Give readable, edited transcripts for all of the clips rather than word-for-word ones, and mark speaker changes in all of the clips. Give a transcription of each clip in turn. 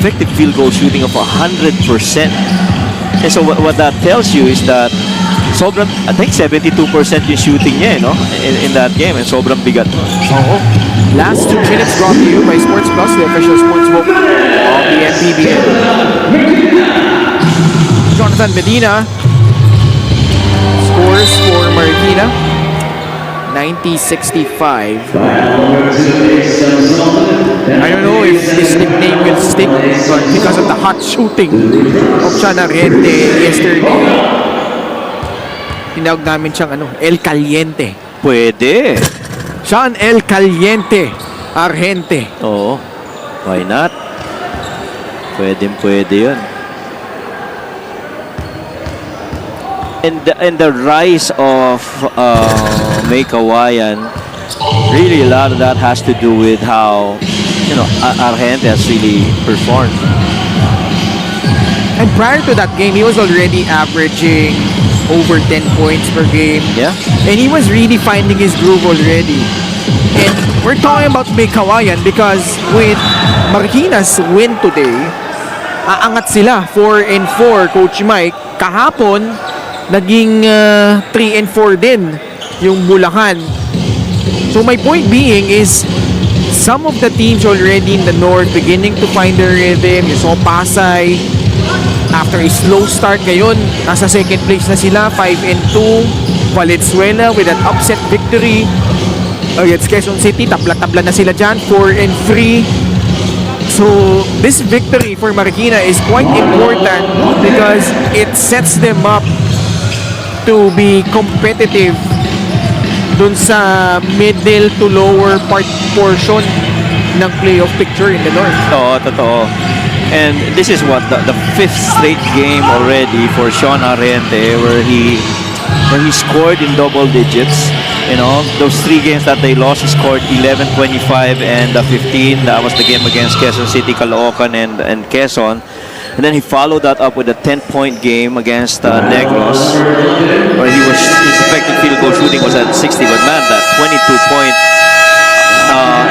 Speaker 1: effective field goal shooting of 100%. And so what that tells you is that sobrang, I think 72% yung shooting niya, no? In that game, and sobrang bigat.
Speaker 2: Oo. Last 2 minutes brought to you by Sports Plus, the official sportsbook of the Mpbl. Jonathan Medina scores for Marikina. 90-65. I don't know if this nickname will stick, but because of the hot shooting of Sean Argente yesterday, tinawag namin siyang El Caliente.
Speaker 1: Pwede.
Speaker 2: Sean El Caliente Argente.
Speaker 1: Oo. Why not? Pwede yun. And the rise of May Kawayan, really a lot of that has to do with how, you know, Argente has really performed.
Speaker 2: And prior to that game, he was already averaging over 10 points per game.
Speaker 1: Yeah.
Speaker 2: And he was really finding his groove already. And we're talking about May Kawayan because with Marikina's win today, aangat sila 4-4, Coach Mike. Kahapon, naging 3-4 din yung Bulacan. So my point being is some of the teams already in the north beginning to find their rhythm. You saw Pasay after a slow start ngayon, nasa second place na sila, 5-2. Valenzuela with an upset victory against Quezon City, tabla-tabla na sila dyan, 4-3. So this victory for Marikina is quite important because it sets them up to be competitive dun sa middle to lower portion ng playoff picture in the north.
Speaker 1: Oo, totoo. And this is what the fifth straight game already for Sean Argente where he scored in double digits. You know, those 3 games that they lost, he scored 11, 25, and 15. That was the game against Quezon City, Caloocan, and Quezon. And then he followed that up with a 10-point game against Negros, where his effective field goal shooting was at 60. But man, that 22-point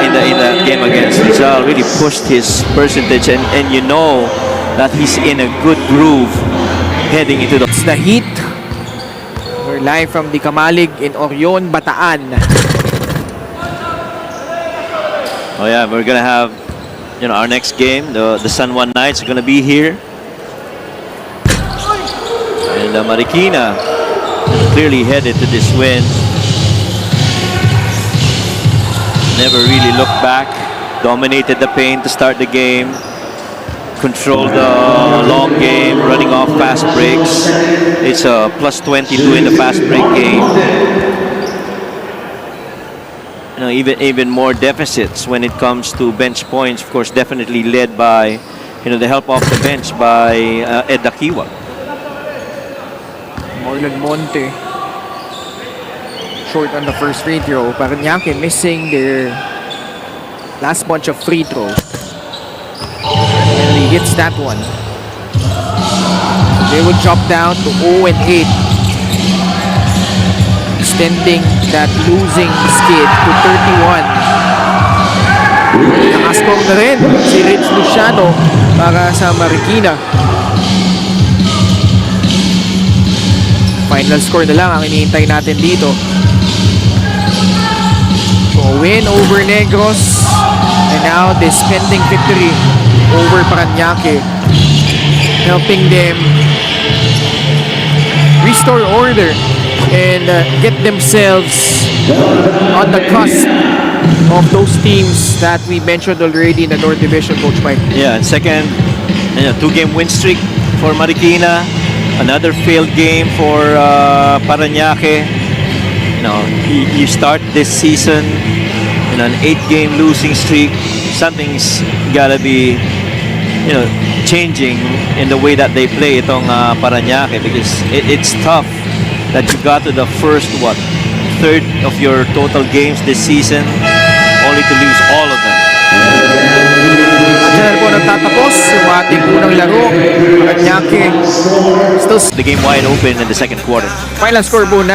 Speaker 1: in that game against Rizal really pushed his percentage, and you know that he's in a good groove heading into the
Speaker 2: Heat. We're live from the Kamalig in Orion, Bataan.
Speaker 1: Oh yeah, we're gonna have, you know, our next game, the San Juan Knights are gonna be here, and Marikina clearly headed to this win. Never really looked back, dominated the paint to start the game, controlled the long game, running off fast breaks. It's a plus 22 in the fast break game. You know, even more deficits when it comes to bench points. Of course, definitely led by, you know, the help off the bench by Ed Dakiwa.
Speaker 2: Marlon Monte short on the first free throw. Parañaque missing their last bunch of free throws. And he hits that one. They would drop down to 0-8. Extending that losing skid to 31. Nakascore na rin si Rich Luciano para sa Marikina. Final score na lang ang iniintay natin dito. So a win over Negros and now this pending victory over Parañaque, helping them restore order and get themselves on the cusp of those teams that we mentioned already in the North Division, Coach Mike.
Speaker 1: Yeah, and second, 2-game win streak for Marikina. Another failed game for Parañaque. You know, you start this season in an 8-game losing streak. Something's gotta be, you know, changing in the way that they play itong Parañaque, because it's tough that you got to the first third of your total games this season only to lose all of them.
Speaker 2: At dyan po nagtatapos yung ating unang laro. Parañaque still
Speaker 1: The game wide open in the second quarter.
Speaker 2: final score po na